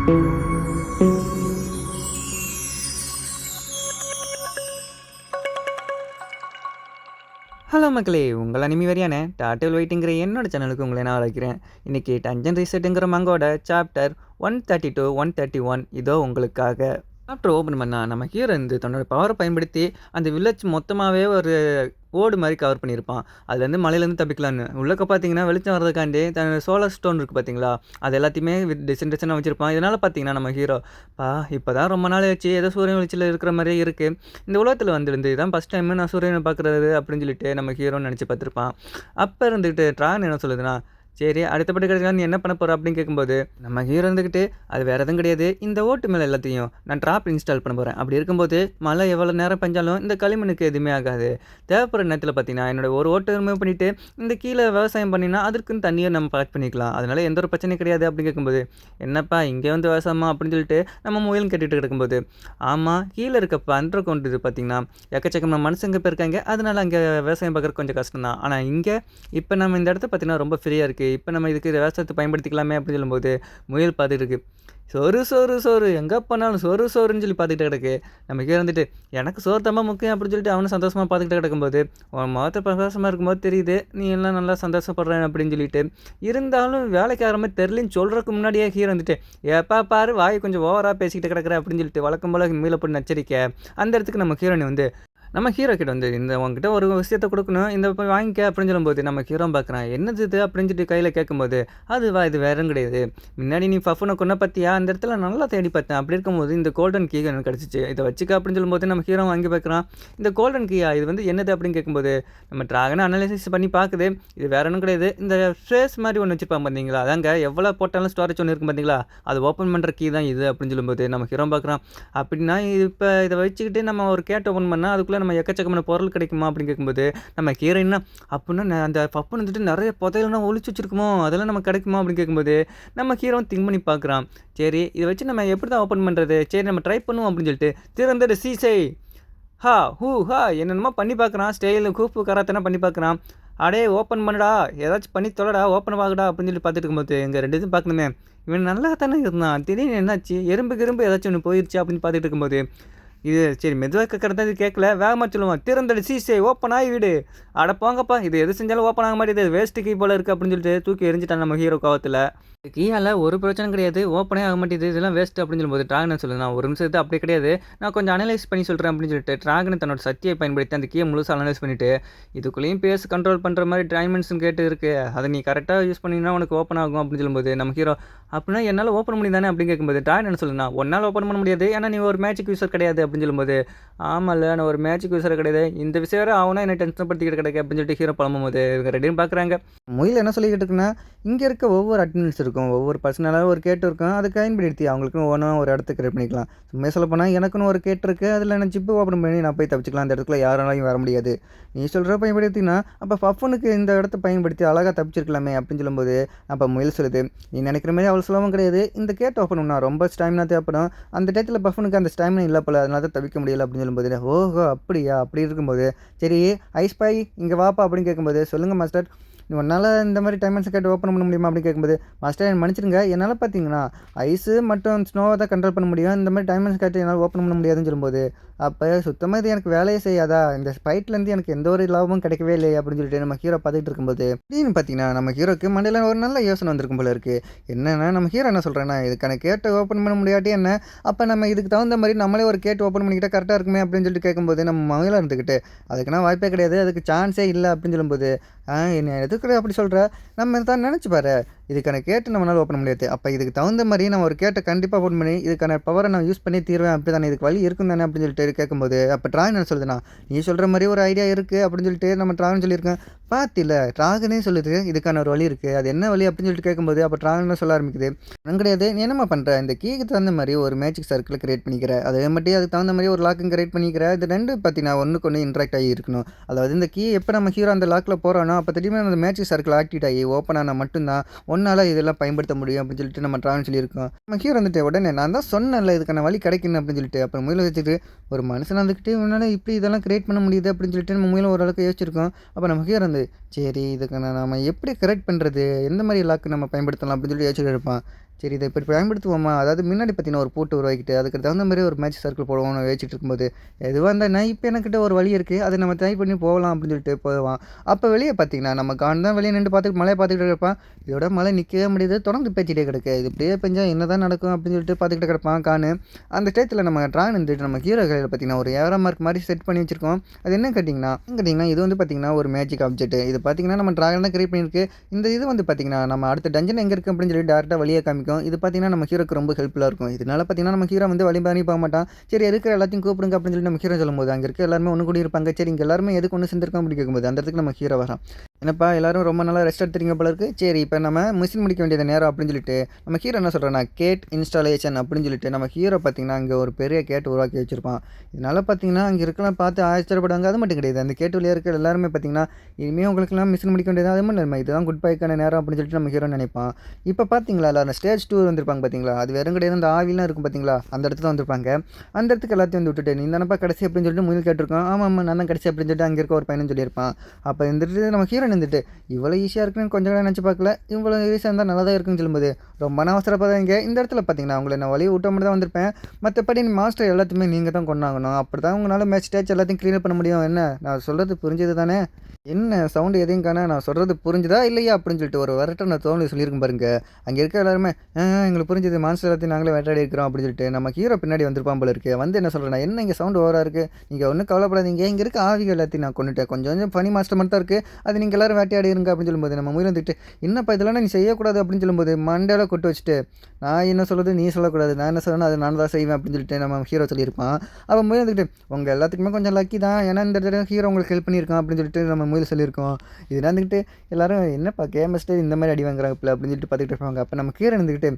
Hello மக்களே! உங்கள் anime வெறியான டாட்டில் வெயிட்டுங்கிற என்னோட சேனலுக்கு உங்களை நான் அழைக்கிறேன். இன்னைக்கு டஞ்சன் ரீசெட்டுங்கிற மங்கோட சாப்டர் 132, 131 இதோ உங்களுக்காக. சாப்டர் ஓப்பன் பண்ணா நம்ம ஹீரோ வந்து தன்னோட பவரை பயன்படுத்தி அந்த வில்லேஜ் மொத்தமாவே ஒரு ஓடு மாரி கவர் பண்ணியிருப்பான். அதுலேருந்து மழையிலேருந்து தப்பிக்கலான்னு. உள்ளக்க பார்த்தீங்கன்னா, வெளிச்சம் வரதுக்காண்டி தன்னோட சோலார் ஸ்டோன் இருக்கு பார்த்தீங்களா? அது எல்லாத்தையுமே டிசைன் டிசைனா வச்சிருப்பான். இதனால பார்த்தீங்கன்னா, நம்ம ஹீரோ இப்பதான் ரொம்ப நாள் ஆச்சு. ஏதோ சூரியன் வெளிச்சத்தில இருக்கிற மாரியே இருக்கு. இந்த உலகத்தில வந்துருந்து இதான் ஃபர்ஸ்ட் டைம் நான் சூரியன பார்க்குறது அப்படின்னு சொல்லிட்டு நம்ம ஹீரோன்னு நெனச்சு பார்த்துருப்பான். அப்ப இருந்துகிட்டு ட்ராகன் என்ன சொல்லுதுன்னா, சரி அடுத்தபடி கிடைச்சா நீ என்ன பண்ண போற? அப்படின்னு கேட்கும்போது, நம்ம ஹீரோ இருந்துகிட்டு, அது வேற எதுவும் கிடையாது. இந்த ஓட்டு மேல எல்லாத்தையும் நான் ட்ராப் இன்ஸ்டால் பண்ண போறேன். அப்படி இருக்கும்போது, மழை எவ்வளோ நேரம் பெஞ்சாலும் இந்த களிமண்ணுக்கு எதுவுமே ஆகாது. தேவைப்படுற நேரத்தில பார்த்தீங்கன்னா, என்னோட ஒரு ஓட்ட ரிமூவ் பண்ணிட்டு, இந்த கீழ விவசாயம் பண்ணினா, அதற்குன்னு தண்ணிய நம்ம கலெக்ட் பண்ணிக்கலாம். அதனால எந்த ஒரு பிரச்சனையும் கிடையாது அப்படின்னு கேட்கும்போது, என்னப்பா இங்கே வந்து விவசாயமா? அப்படின்னு சொல்லிட்டு நம்ம முயலும் கேட்டுட்டு இருக்கும்போது, ஆமா கீழ இருக்க அண்டர் கிரவுண்ட் இது பார்த்தீங்கன்னா, எக்கச்சக்கமான மனுஷங்க இப்ப இருக்காங்க. அதனால அங்க விவசாயம் பார்க்கறது கொஞ்சம் கஷ்டம் தான். ஆனா இங்க, இப்ப நம்ம இந்த இடத்த பார்த்தீங்கன்னா ரொம்ப ஃப்ரீயா இருக்கு. இப்ப நம்ம இதுக்கு விவசாயத்த பயன்படுத்திக்கலாமே அப்படின்னு சொல்லும்போது, முயல் பார்த்துட்டு இருக்கு. சோறு, சோறு, சோறு எங்க போனாலும் சோறு, சோறுன்னு சொல்லி பார்த்துக்கிட்டு கிடக்கு. நம்ம கீழ வந்துட்டு, எனக்கு சோறு தாம்மா முக்கியம் அப்படின்னு சொல்லிட்டு அவனும் சந்தோஷமா பார்த்துக்கிட்டு கிடக்கும்போது, உன் முகத்துல பிரகாசமா இருக்கும்போது தெரியுது, நீ எல்லாம் நல்லா சந்தோஷப்படுற அப்படின்னு சொல்லிட்டு, இருந்தாலும் வேலைக்கார மாரி தெரியலன்னு சொல்றதுக்கு முன்னாடியே ஹீரோ வந்துட்டு, எப்பா பாரு வாய் கொஞ்சம் ஓவரா பேசிக்கிட்டு கிடக்குற அப்படின்னு சொல்லிட்டு வழக்கம் போல மீள போட்டு நச்சரிக்க, அந்த இடத்துக்கு நம்ம ஹீரோயினி வந்து நம்ம ஹீரோ கிட்ட வந்து இந்த உன்கிட்ட ஒரு விஷயத்த கொடுக்கணும் இந்த போய் வாங்கிக்க அப்படின்னு சொல்லும்போது நம்ம ஹீரோ பார்க்குறான் என்னது இது அப்படின்னு சொல்லிட்டு கையில் கேட்கும்போது அதுவா இது வேறும் கிடையாது முன்னாடி நீ பஃபனை கொன்ன பற்றியா அந்த இடத்துல நல்லா தேடி பார்த்தேன் அப்படி இருக்கும்போது இந்த கோல்டன் கீ எனக்கு கிடச்சிச்சு இதை வச்சுக்க அப்படின்னு சொல்லும்போது நம்ம ஹீரோ வாங்கி பார்க்குறான் இந்த கோல்டன் கீயா இது வந்து என்னது அப்படின்னு கேட்கும்போது நம்ம ட்ராகனை அனலைசிஸ் பண்ணி பார்க்குது இது வேற ஒன்றும் கிடையாது இந்த ஃபேஸ் மாதிரி ஒன்று வச்சுருப்பாங்க பார்த்தீங்களா அதாங்க எவ்வளோ போட்டாலும் ஸ்டோரேஜ் ஒன்று இருக்கும் பார்த்தீங்களா அது ஓப்பன் பண்ணுற கீ தான் இது அப்படின்னு சொல்லும்போது நம்ம ஹீரோ பார்க்குறான் அப்படின்னா இப்போ இதை வச்சுக்கிட்டு நம்ம ஒரு கேட் ஓப்பன் பண்ணால் அதுக்குள்ளே நம்ம எக்கச்சக்கமான பொருள் கிடைக்குமா அப்படின்னு கேட்கும்போது நம்ம ஹீரோயின்னா அப்படின்னா அந்த பப்புன்னு வந்துட்டு நிறைய புதையெல்லாம் ஒழிச்சு வச்சிருக்குமோ அதெல்லாம் நம்ம கிடைக்குமா அப்படின்னு கேட்கும்போது நம்ம ஹீரோ திங்க் பண்ணி பார்க்குறான் சரி இதை வச்சு நம்ம எப்படி தான் ஓப்பன் பண்ணுறது சரி நம்ம ட்ரை பண்ணுவோம் அப்படின்னு சொல்லிட்டு திறந்துட்டு சீசை ஹா என்னென்னமோ பண்ணி பார்க்குறான் ஸ்டைலு கூப்பு கராத்தனா பண்ணி பார்க்குறான் அடே ஓப்பன் பண்ணுடா ஏதாச்சும் பண்ணி தொலைடா ஓப்பன் ஆகுடா அப்படின்னு சொல்லி பார்த்துட்டு இருக்கும்போது எங்கள் ரெண்டு இதுவும் பார்க்கணுமே இவன் நல்லா தானே இருந்தான் திடீர்னு என்னாச்சு எறும்பு ஏதாச்சும் ஒன்று போயிடுச்சு அப்படின்னு பார்த்துட்டு இருக்கும்போது இது சரி மெதுவாக கேட்குறதா இது கேட்கல வேகமாக சொல்லுவான் திறந்தடி சீசே ஓப்பன் ஆகி விடு அட போங்கப்பா இது எது செஞ்சாலும் ஓப்பன் ஆக மாட்டேது வேஸ்ட்டு கீ போல் இருக்குது அப்படின்னு சொல்லிட்டு தூக்கி எரிஞ்சிட்டான் நம்ம ஹீரோ கோவத்தில் கீயால் ஒரு பிரச்சனை கிடையாது ஓப்பனே ஆக மாட்டேது இதெல்லாம் வேஸ்ட்டு அப்படின்னு சொல்லும்போது ட்ராகனை சொல்லுது நான் ஒரு நிமிஷத்தை அப்படி கிடையாது நான் கொஞ்சம் அனலைஸ் பண்ணி சொல்கிறேன் அப்படின்னு சொல்லிட்டு ட்ராகனை தன்னோட சக்தியை பயன்படுத்தி அந்த கீயை முழுசாக அனலைஸ் பண்ணிவிட்டு இதுக்குள்ளேயும் பேஸ் கண்ட்ரோல் பண்ணுற மாதிரி டைமென்ஷன் கேட்டு இருக்குது அதை நீ கரெக்டாக யூஸ் பண்ணினா உனக்கு ஓப்பன் ஆகும் அப்படின்னு சொல்லும்போது நம்ம ஹீரோ அப்படின்னா என்னால் ஓப்பன் பண்ணி தானே அப்படின்னு கேட்கும்போது ட்ராகன் என்ன சொல்லுனா ஒன்றால் ஓப்பன் பண்ண முடியாது ஏன்னா நீ ஒரு மேஜிக் யூஸர் கிடையாது அப்படின்னு சொல்லும்போது ஆமாம்ல நான் ஒரு மேஜிக் யூஸர் கிடையாது இந்த விஷயம் வேறு அவனா என்ன டென்ஷன் படுத்திக்கிட்டு கிடையாது அப்படின்னு சொல்லிட்டு ஹீரோ புலம்பும்போது இவங்க ரெண்டையும் பார்க்குறாங்க முயல் என்ன சொல்லிக்கிட்டு இருக்குன்னா இங்கே இருக்க ஒவ்வொரு அட்டெண்டன்ஸ் இருக்கும் ஒவ்வொரு பர்சனலாக ஒரு கேட்டு இருக்கும் அதை பயன்படுத்தி அவங்களுக்குன்னு ஒன்றும் ஒரு இடத்துக்கு கிரியேட் பண்ணிக்கலாம் சும்மா சொல்ல போனால் எனக்குன்னு ஒரு கேட்டு இருக்குது அதில் நான் ஜிப்பு ஓப்பன் பண்ணி நான் போய் தப்பிச்சிக்கலாம் அந்த இடத்துல யாராலையும் வர முடியாது நீ சொல்கிற பயன்படுத்தினா அப்போ பஃபனுக்கு இந்த இடத்த பயன்படுத்தி அழகாக தப்பிச்சிருக்கலாமே அப்படின்னு சொல்லும்போது அப்போ முயல் சொல்லுது நீ நினைக்கிற மாதிரி அவ்வளோ சுலபம் கிடையாது இந்த கேட் ஓப்பன் பண்ணா ரொம்ப ஸ்டைமினா தேவைப்படும் அந்த டயத்தில் பஃபனுக்கு அந்த ஸ்டைமினா இல்லை போல அதனால தான் தவிக்க முடியல அப்படின்னு சொல்லும்போது ஓஹோ அப்படியா அப்படி இருக்கும்போது சரி ஐஸ் பாய் இங்கே வாப்பா அப்படின்னு கேட்கும்போது சொல்லுங்கள் மாஸ்டர் உன்னால் இந்த மாதிரி டைமண்ட்ஸ் கேட்டு ஓப்பன் பண்ண முடியுமா அப்படின்னு கேட்கும்போது மாஸ்டர் என்ன மன்னிச்சிருங்க என்னால் பார்த்தீங்கன்னா ஐஸு மற்றும் ஸ்னோவை தான் கண்ட்ரோல் பண்ண முடியும் இந்த மாதிரி டைமண்ட்ஸ் கேட்டு என்னால் ஓப்பன் பண்ண முடியாதுன்னு சொல்லும்போது அப்போ சுத்தமாக இது எனக்கு வேலையே செய்யாதா இந்த ஃபைட்லேருந்து எனக்கு எந்த ஒரு லாபமும் கிடைக்கவே இல்லை அப்படின்னு சொல்லிட்டு நம்ம ஹீரோ பார்த்துட்டு இருக்கும்போது அப்படின்னு பார்த்தீங்கன்னா நம்ம ஹீரோக்கு மண்டையில் ஒரு நல்ல யோசனை வந்திருக்கும் போல இருக்குது என்னென்னா நம்ம ஹீரோ என்ன சொல்கிறேன்னா இதுக்கான கேட்டை ஓப்பன் பண்ண முடியாட்டி என்ன அப்போ நம்ம இதுக்கு தகுந்த மாதிரி நம்மளே ஒரு கேட்டு ஓப்பன் பண்ணிக்கிட்டால் கரெக்டாக இருக்குமே அப்படின்னு சொல்லிட்டு கேட்கும்போது நம்ம மயிலாக இருந்துக்கிட்டு அதுக்குன்னா வாய்ப்பே கிடையாது அதுக்கு சான்ஸே இல்லை அப்படின்னு சொல்லும்போது என்ன எதுக்கு அப்படி சொல்கிற நம்ம தான் நினச்சி பாரு இதுக்கான கேட்டு நம்மளால் ஓப்பன் முடியாது அப்போ இதுக்கு தகுந்த மாதிரி நம்ம ஒரு கேட்டை கண்டிப்பாக ஓப்பன் பண்ணி இதுக்கான பவரை நான் யூஸ் பண்ணி தீர்வேன் அப்படி தானே இதுக்கு வழி இருக்கும் தானே அப்படின்னு சொல்லிட்டு கேட்கும்போது அப்போ ட்ராகன் என்ன சொல்லுதுண்ணா நீ சொல்கிற மாதிரி ஒரு ஐடியா இருக்குது அப்படின்னு சொல்லிட்டு நம்ம ட்ராகன் சொல்லியிருக்கேன் பார்த்தில்ல ட்ராகனே சொல்லுது இதுக்கான ஒரு வழி இருக்குது அது என்ன வழி அப்படின்னு சொல்லிட்டு கேட்கும்போது அப்போ ட்ராகன் சொல்ல ஆரம்பிக்குது ஒன்றும் கிடையாது நீ என்னம்மா பண்ணுற இந்த கீக்கு தகுந்த மாதிரி ஒரு மேஜிக் சர்க்கிள் கிரியேட் பண்ணிக்கிற அதே மட்டும் அதுக்கு தகுந்த மாதிரி ஒரு லாக்கும் கிரியேட் பண்ணிக்கிற இது ரெண்டு பார்த்தீங்கன்னா ஒன்றுக்கு ஒன்று இன்ட்ராக்ட் ஆகி இருக்கணும் அதாவது இந்த கீ எப்போ நம்ம ஹீரோ அந்த லாக்கில் போகிறோன்னா அப்போ திடீர்னு அந்த மேஜிக் சர்க்கிள் ஆக்டிவேட் ஆகி ஓப்பன் ஆனால் மட்டும்தான் ஒன்றால் இதெல்லாம் பயன்படுத்த முடியும் அப்படின்னு சொல்லிட்டு நம்ம ட்ராவல் சொல்லியிருக்கோம் நம்ம ஹீரோ வந்துட்டு உடனே நான் தான் சொன்னேன்ல இதுக்கான வழி கிடைக்கணும் அப்படின்னு சொல்லிட்டு அப்புறம் முயல வச்சுட்டு ஒரு மனுஷன் வந்துக்கிட்டு இவனால் இப்படி இதெல்லாம் கிரியேட் பண்ண முடியுது அப்படின்னு சொல்லிட்டு நம்ம முயலும் ஓரளவுக்கு யோசிச்சிருக்கோம் அப்போ நம்ம ஹீரோ வந்து சரி இதுக்கான நம்ம எப்படி கரெக்ட் பண்ணுறது எந்த மாதிரி லாக்கு நம்ம பயன்படுத்தலாம் அப்படின்னு சொல்லி யோசிச்சுட்டு இருப்பான் சரி இத இப்படி பயன்படுத்துவோமா? அதாவது முன்னாடி பார்த்தீங்கன்னா, ஒரு பூட்டு உருவாக்கிட்டு, அதுக்கு தகுந்த மாரி ஒரு மேட்ச் சர்க்கிள் போடுவோம்னு யோசிச்சுட்டு இருக்கும்போது, எதுவா இருந்தா இப்ப எனக்கிட்ட ஒரு வழி இருக்கு. அத நம்ம ட்ரை பண்ணி போகலாம் அப்படின்னு சொல்லிட்டு போவான். அப்ப வெளிய பார்த்தீங்கன்னா, நம்ம கான் தான் வெளிய நின்று பார்த்துட்டு மழைய பார்த்துக்கிட்டு இருப்பான். இதோட மழை நிக்கவே முடியுது. தொடர்ந்து பேஞ்சிட்டே கிடக்கு. இது இப்படியே பெஞ்சா என்னதான் நடக்கும் அப்படின்னு சொல்லிட்டு பார்த்துக்கிட்டு கிடப்பான் கானு. அந்த டயத்துல நம்ம ட்ராகன் வந்துட்டு நம்ம ஹீரோ கையில பார்த்தீங்கன்னா, ஒரு ஏரோ மார்க் மாரி செட் பண்ணி வச்சிருக்கோம். அது என்னன்னு கேட்டீங்கன்னா, இது வந்து பார்த்தீங்கன்னா, ஒரு மேஜிக் ஆப்ஜெக்ட். இது பார்த்தீங்கன்னா, நம்ம ட்ராகன் தான் கிரியேட் பண்ணியிருக்கு. இந்த இது வந்து பார்த்தீங்கன்னா, நம்ம அடுத்த டஞ்சன் எங்க இருக்கு அப்படின்னு சொல்லி டைரக்ட்டா வழிய காமிக்கும். இது பார்த்தீங்கன்னா, நம்ம ஹீரோக்கு ரொம்ப ஹெல்ப்ஃபுல்லா இருக்கும். இதனால பார்த்தீங்கன்னா, நம்ம ஹீரோ வந்து வழி மாறி போமாட்டான். சரி இருக்கிற எல்லாத்தையும் கூப்பிடுங்க அப்படின்னு சொல்லி நம்ம ஹீரோ சொல்லும்போது, அங்க இருக்க எல்லாருமே ஒண்ணு கூடி இருப்பாங்க. சரி இங்க எல்லாருமே எதுக்கு ஒண்ணு சேர்ந்திருக்கோம் அப்படின்னு கேட்கும்போது, அந்த இடத்துக்கு நம்ம ஹீரோ வரான். என்னப்பா எல்லாரும் ரொம்ப நாளா ரெஸ்ட் எடுத்துறீங்க போல இருக்கு. சரி இப்ப நம்ம மிஷின் முடிக்க வேண்டியது நேரம் அப்படின்னு சொல்லிட்டு, நம்ம ஹீரோ என்ன சொல்றான்னா, கேட் இன்ஸ்டாலேஷன் அப்படின்னு சொல்லிட்டு நம்ம ஹீரோ பார்த்தீங்கன்னா, அங்க ஒரு பெரிய கேட் உருவாக்கி வச்சிருப்பான். இதனால பார்த்தீங்கன்னா, அங்க இருக்கலாம் பார்த்து ஆச்சரியப்படுவாங்க. அது மட்டும் கிடையாது. அந்த கேட் வழியா இருக்கிற எல்லாருமே பார்த்தீங்கன்னா, இனிமே உங்களுக்கெல்லாம் மிஷின் முடிக்க வேண்டியது அது மட்டும் இல்ல. இதுதான் குட் பைக்கான நேரம் அப்படின்னு சொல்லிட்டு நம்ம ஹீரோ நினைப்பான். இப்ப பார்த்தீங்களா, எல்லாரும் ஸ்டேஜ் 2 வந்திருப்பாங்க பார்த்தீங்களா, அது வெறும் கிடையாது. அந்த ஆவிலாம் இருக்கும் பார்த்தீங்களா, அந்த இடத்துல வந்திருப்பாங்க. அந்த இடத்துக்கு எல்லாத்தையும் வந்து விட்டுட்டு, நீ தானப்பா கடைசி அப்படின்னு சொல்லிட்டு முயல் கேட்டிருக்கான். ஆமாம் நான் தான் கடைசி அப்படின்னு சொல்லிட்டு அங்க இருக்க ஒரு பையனும் சொல்லியிருப்பான். அப்ப இருந்துட்டு நம்ம ஹீரோ இருந்துட்டு, இவ்வளோ ஈஸியா இருக்குன்னு கொஞ்சம் கூட நினச்சு பார்க்கல. இவ்வளோ ஈஸியா இருந்தா நல்லா தான் இருக்குன்னு சொல்லும்போது, ரொம்ப அவசரப்படாதீங்க. இந்த இடத்துல பார்த்தீங்கன்னா, உங்கள நான் வழிய விட்ட மட்டும் தான் வந்திருப்பேன். மத்தபடி மாஸ்டர் எல்லாத்தையுமே நீங்க தான் கொண்டாகணும். அப்படிதான் உங்களால மேட்ச் ஸ்டேஜ் எல்லாத்தையும் கிளியர் பண்ண முடியும். என்ன நான் சொல்றது புரிஞ்சது தானே? என்ன சவுண்ட் எதையும் காணா, நான் சொல்றது புரிஞ்சுதா இல்லையா அப்படின்னு சொல்லிட்டு ஒரு விரட்டன தோணி சொல்லியிருக்கும் பாருங்க. அங்க இருக்க எல்லாருமே எங்களுக்கு புரிஞ்சது மான்ஸ்டர் எல்லாத்தையும் நாங்களே வேட்டையாடி இருக்கிறோம் அப்படின்னு சொல்லிட்டு நம்ம ஹீரோ பின்னாடி வந்திருப்பான் போல இருக்கு. வந்து என்ன சொல்றேன்னா, என்ன இங்க சவுண்ட் ஓவரா இருக்கு. நீங்க ஒன்றும் கவலைப்படாதீங்க. இங்க இருக்க ஆவிகள் எல்லாத்தையும் நான் கொண்டுட்டேன். கொஞ்சம் கொஞ்சம் பனி மாஸ்டர் மட்டும் தான் இருக்கு. அது நீங்க எல்லாரும் வேட்டையாடி இருங்க அப்படின்னு சொல்லும்போது, நம்ம முயல் வந்துட்டு என்னப்பா இதெல்லாம் நீ செய்யக்கூடாது அப்படின்னு சொல்லும்போது, மண்டையில கொட்டு வச்சுட்டு நான் என்ன சொல்றது நீ சொல்லக்கூடாது. நான் என்ன சொல்றேனோ அது நான் தான் செய்வேன் அப்படின்னு சொல்லிட்டு நம்ம ஹீரோ சொல்லியிருப்பான். அப்ப முயல் வந்துட்டு உங்க எல்லாத்துக்குமே கொஞ்சம் லக்கி தான். ஏன்னா இந்த தடவை ஹீரோ உங்களுக்கு ஹெல்ப் பண்ணியிருக்கான் அப்படின்னு சொல்லிட்டு நம்ம முயல் சொல்லியிருக்கோம். இதெல்லாம் இருந்துக்கிட்டு எல்லாரும் என்னப்பா கேமஸ்ட்டு இந்த மாதிரி அடி வாங்குறாப்புல அப்படின்னு சொல்லிட்டு பார்த்துக்கிட்டு இருப்பாங்க. அப்போ நம்ம கீரை இருந்துக்கிட்டு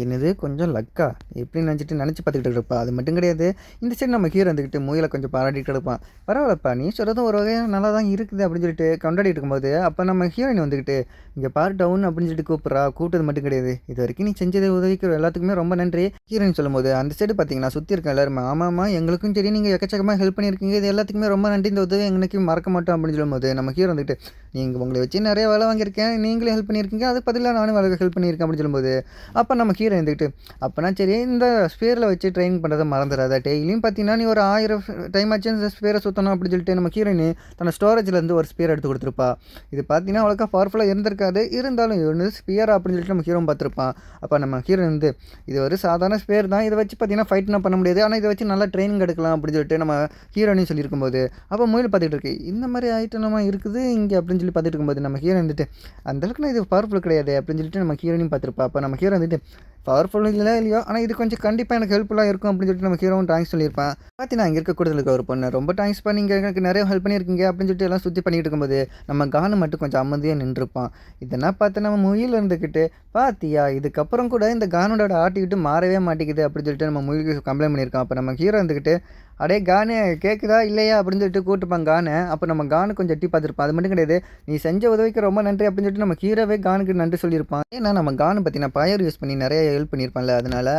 என்னது கொஞ்சம் லக்கா எப்படின்னு நினச்சி பார்த்துக்கிட்டு இருப்பா. அது மட்டும் கிடையாது. இந்த சைடு நம்ம ஹீரோ இருந்துக்கிட்டு முயலை கொஞ்சம் பாராட்டிகிட்டு இருப்பான். பரவாயில்லப்பா நீ சொல்கிறதும் ஒரு வகையாக நல்லா தான் இருக்குது அப்படின்னு சொல்லிட்டு கொண்டாடிட்டு இருக்கும்போது, அப்போ நம்ம ஹீரோயின் வந்துக்கிட்டு இங்கே பார் டவுன் அப்படின்னு சொல்லிட்டு கூப்பிட்றா. கூப்பிட்டது மட்டும் கிடையாது, இது வரைக்கும் நீ செஞ்சதை உதவிக்கிற எல்லாத்துக்குமே ரொம்ப நன்றி. ஹீரோயின் சொல்லும்போது அந்த சைடு பார்த்தீங்கன்னா சுற்றி இருக்க எல்லாருமே ஆமாம்மா எங்களுக்கும் சரி நீங்கள் எக்கச்சக்கமாக ஹெல்ப் பண்ணியிருக்கீங்க. இது எல்லாத்துக்குமே ரொம்ப நன்றி. இந்த உதவி எங்களுக்கும் மறக்க மாட்டோம் அப்படின்னு சொல்லும்போது, நம்ம ஹீரோ வந்துட்டு நீங்கள் உங்களை வச்சு நிறைய வேலை வாங்கியிருக்கேன், நீங்களும் ஹெல்ப் பண்ணியிருக்கீங்க, அதுக்கு பதிலாக நானும் வேலை ஹெல்ப் பண்ணியிருக்கேன் அப்படின்னு சொல்லும்போது, அப்போ நம்ம ஹீரோ இருந்துக்கிட்டு அப்போனா சரி இந்த ஸ்பேரில் வச்சு ட்ரெயின் பண்ணுறதை மறந்துடாத. டெய்லியும் பார்த்தீங்கன்னா நீ ஒரு 1000 டைம் ஆச்சு இந்த ஸ்பேரை சுற்றணும் அப்படின்னு சொல்லிட்டு நம்ம ஹீரோயின் தன்னோட ஸ்டோரேஜ்லேருந்து ஒரு ஸ்பேர் எடுத்து கொடுத்துருப்பா. இது பார்த்தீங்கன்னா அவ்வளோக்கா பவர்ஃபுல்லாக இருந்திருக்காது. இருந்தாலும் இது வந்து ஸ்பியர் அப்படின்னு சொல்லிட்டு நம்ம ஹீரோ பார்த்துருப்பான். அப்போ நம்ம ஹீரோ வந்து இது ஒரு சாதாரண ஸ்பேர் தான், இதை வச்சு பார்த்தீங்கன்னா ஃபைட்லாம் பண்ண முடியாது, ஆனால் இதை வச்சு நல்லா ட்ரைனிங் எடுக்கலாம் அப்படின்னு சொல்லிட்டு நம்ம ஹீரோயின்னு சொல்லியிருக்கும்போது, அப்போ முயல் பார்த்துட்டு இருக்கு இந்த மாதிரி ஐட்டமா இருக்குது இங்கே அப்படின்னு சொல்லி பார்த்துட்டு இருக்கும்போது, நம்ம ஹீரோ வந்துட்டு அந்தளவுக்கு நான் இது பவர்ஃபுல் கிடையாது அப்படின்னு சொல்லிட்டு நம்ம ஹீரோயினையும் பார்த்துருப்பா. அப்போ நம்ம ஹீரோ வந்துட்டு பவர்ஃபுல் இல்லையோ ஆனால் இது கொஞ்சம் கண்டிப்பாக எனக்கு ஹெல்ப்ஃபுல்லாக இருக்கும் அப்படின்னு சொல்லிட்டு நம்ம ஹீரோவும் தேங்க்ஸ் சொல்லியிருப்பேன். பார்த்தீங்கன்னா அங்கே இருக்க கூடுதல் இருக்க ஒரு பொண்ணு ரொம்ப தேங்க்ஸ் பண்ணி நீங்கள் எனக்கு நிறைய ஹெல்ப் பண்ணியிருக்கீங்க அப்படின்னு சொல்லிட்டு எல்லாம் சுற்றி பண்ணிட்டு இருக்கும்போது, நம்ம கானு மட்டும் கொஞ்சம் அமைதியாக நின்றுருப்பான். இதெல்லாம் பார்த்து நம்ம முயல் இருந்துக்கிட்டு பாத்தியா இதுக்கப்புறம் கூட இந்த கானோட ஆட்டிக்கிட்டு மாறவே மாட்டேங்குது அப்படின்னு சொல்லிட்டு நம்ம முயலுக்கு கம்ப்ளைண்ட் பண்ணியிருக்கோம். அப்போ நம்ம ஹீரோ இருந்துக்கிட்டு அடே கானு கேட்குதா இல்லையா அப்படின்னு சொல்லிட்டு கூப்பிட்டுப்பான் கானை. அப்போ நம்ம கானு கொஞ்சம் எட்டி பார்த்துருப்பான். அது மட்டும் கிடையாது, நீ செஞ்ச உதவிக்கு ரொம்ப நன்றி அப்படின்னு சொல்லிட்டு நம்ம ஹீரோவே கானுக்கு நன்றி சொல்லியிருப்பான். ஏன்னா நம்ம கானு பார்த்தீங்கன்னா பயர் யூஸ் பண்ணி நிறைய ஹெல்ப் பண்ணியிருப்பான்ல,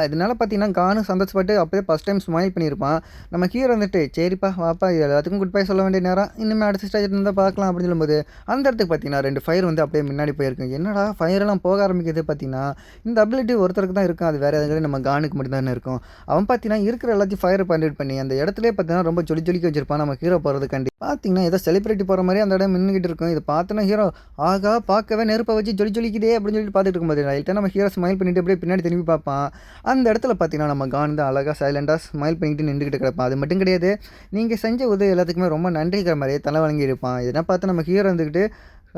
இதனால பார்த்தீங்கன்னா கானு சந்தோஷப்பட்டு அப்போயே ஃபஸ்ட் டைம் ஸ்மைல் பண்ணியிருப்பான். நம்ம ஹீரோ வந்துட்டு சரிப்பா வாப்பா இது எல்லாத்துக்கும் குட் பை சொல்ல வேண்டிய நேரம், இன்னுமே அடுத்த ஸ்டேஜ் இருந்தால் பார்க்கலாம் அப்படின்னு சொல்லும்போது, அந்த இடத்துக்கு பார்த்தீங்கன்னா 2 ஃபயர் வந்து அப்படியே முன்னாடி போயிருக்கு. என்னடா ஃபயரெல்லாம் போக ஆரம்பிக்குது பார்த்தீங்கன்னா, இந்த அபிலிட்டி ஒருத்தருக்கு தான் இருக்கும், அது வேறு எதாவது நம்ம கானுக்கு மட்டும் தானே இருக்கும். அவன் பார்த்தீங்கன்னா இருக்கிற எல்லாத்தையும் ஃபயர் பண்ணிட்டு பண்ணி அந்த இடத்துலேயே பார்த்தீங்கன்னா ரொம்ப ஜொலிக்க வச்சிருப்பான் நம்ம ஹீரோ போகிறதுக்காண்டி. பார்த்தீங்கன்னா ஏதோ செலிபிரிட்டி போகிற மாதிரி அந்த இடம் நின்றுக்கிட்டு இருக்கும். இதை பார்த்தோன்னா ஹீரோ ஆகா பார்க்கவே நெருப்பை வச்சு ஜொலிக்குதே அப்படின்னு சொல்லிட்டு பார்த்துட்டு இருக்கும்போது, லைட்டாக நம்ம ஹீரோ ஸ்மைல் பண்ணிட்டு அப்படியே பின்னாடி திரும்பி பார்ப்பான். அந்த இடத்துல பார்த்தீங்கன்னா நம்ம கான் தான் அழகாக சைலண்டாக ஸ்மைல் பண்ணிட்டு நின்றுக்கிட்டு கிடப்பான். அது மட்டும் கிடையாது, நீங்கள் செஞ்ச உதவி எல்லாத்துக்குமே ரொம்ப நன்றிங்கிற மாதிரியே தலை வழங்கி இருப்பான். இதெல்லாம் பார்த்து நம்ம ஹீரோ இருந்துக்கிட்டு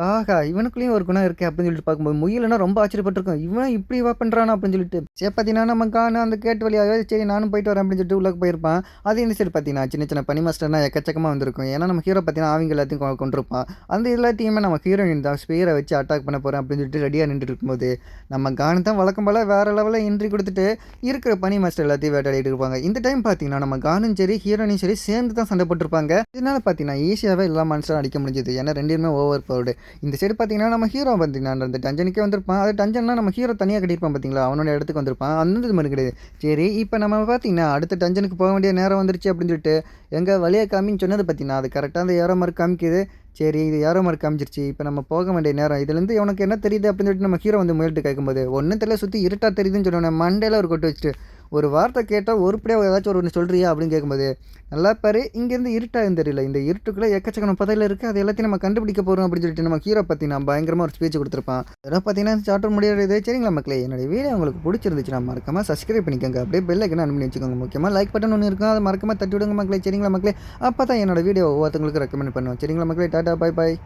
ஆஹா இவனுக்குள்ளேயும் ஒரு குணம் இருக்கே அப்படின்னு சொல்லிட்டு பார்க்கும்போது, முயல்னா ரொம்ப ஆச்சரியப்பட்டிருக்கும். இவன் இப்படி பண்ணுறானா அப்படின்னு சொல்லிட்டு சரி பார்த்தீங்கன்னா நம்ம கானு அந்த கேட் வழியாகவே சரி நானும் போயிட்டு வரேன் அப்படின்னு சொல்லிட்டு உள்ளே போயிருப்பான். அது இந்த சைடு பார்த்தீங்கன்னா சின்ன பனி மாஸ்டர்னா எக்கச்சக்கமாக வந்திருக்கும். ஏன்னா நம்ம ஹீரோ பார்த்தீங்கன்னா அவங்க எல்லாத்தையும் கொண்டிருப்பான். அந்த எல்லாத்தையுமே நம்ம ஹீரோயின் தான் ஸ்பீரை வச்சு அட்டாக் பண்ண போகிறேன் அப்படின்னு சொல்லிட்டு ரெடியாக நின்றுட்டு இருக்கும்போது, நம்ம கானு தான் வழக்கம் போல் வேறு லெவலில் என்ட்ரி கொடுத்துட்டு இருக்கிற பனி மாஸ்டர் எல்லாத்தையும் வேட்டையாடிட்டு இருப்பாங்க. இந்த டைம் பார்த்தீங்கன்னா நம்ம கானும் சரி ஹீரோனையும் சரி சேர்ந்து தான் சண்டை போட்டிருப்பாங்க. இதனால பார்த்தீங்கன்னா ஈஸியாகவே எல்லா மான்ஸ்டரும் அடிக்க முடிஞ்சது. ஏன்னா ரெண்டுமே ஓவர் பவர்டு. இந்த சைடு பார்த்தீங்கன்னா நம்ம ஹீரோ பார்த்தீங்கன்னா அந்த டஞ்சனுக்கே வந்திருப்பான். அது டஞ்சன்னா நம்ம ஹீரோ தனியாக கட்டியிருப்பான் பார்த்தீங்களா, அவனோட இடத்துக்கு வந்திருப்பான். அந்த இது மாதிரி கிடையாது. சரி இப்போ நம்ம பார்த்தீங்கன்னா அடுத்த டஞ்சனுக்கு போக வேண்டிய நேரம் வந்துருச்சு அப்படின்னு சொல்லிட்டு எங்கே வழியை காமின்னு சொன்னது பார்த்தீங்கன்னா அது கரெக்டாக அந்த ஏரோ மார்க் காமிக்குது. சரி இது ஏரோ மார்க் காமிச்சிருச்சு, இப்போ நம்ம போக வேண்டிய நேரம். இதுலேருந்து உனக்கு என்ன தெரியுது அப்படின்னு சொல்லிட்டு நம்ம ஹீரோ வந்து முயல்கிட்ட கேட்கும்போது ஒன்றும் தெரியல, சுற்றி இருட்டாக தெரியுதுன்னு சொல்லுவேன். மண்டையில் ஒரு கொட்டு வச்சுட்டு ஒரு வார்த்தை கேட்டால் உருப்படியாக ஏதாச்சும் ஒரு ஒன்று சொல்கிறியா அப்படின்னு கேட்கும்போது நல்லா பாரு, இங்கேருந்து இருட்டாக தெரியல, இந்த இருட்டுக்குள்ளே எக்கச்சக்கம் புதையல் இருக்குது, அது எல்லாத்தையும் நம்ம கண்டுபிடிக்க போகிறோம் அப்படின்னு சொல்லிட்டு நம்ம ஹீரோ பார்த்தீங்கன்னா பயங்கரமாக ஒரு ஸ்பீச் கொடுத்துருப்பான். அதெல்லாம் பார்த்தீங்கன்னா சாப்டர் முடியாது. சரிங்களா மக்களே, என்னுடைய வீடியோ உங்களுக்கு பிடிச்சிருந்துச்சுன்னா மறக்காமல் சப்ஸ்கிரைப் பண்ணிக்கோங்க. அப்படியே பெல் ஐக்கனை ஆன் பண்ணி வச்சுக்கோங்க. முக்கியமாக லைக் பட்டன் ஒன்று இருக்கும், அதை மறக்காமல் தட்டி விடுங்க மக்களே. சரிங்களா மக்களே, அப்போ தான் என்னோட வீடியோ ஒவ்வொருத்தவங்களுக்கு ரெக்கமெண்ட் பண்ணுவோம். சரிங்களா மக்களே, டாடா, பாய் பாய்.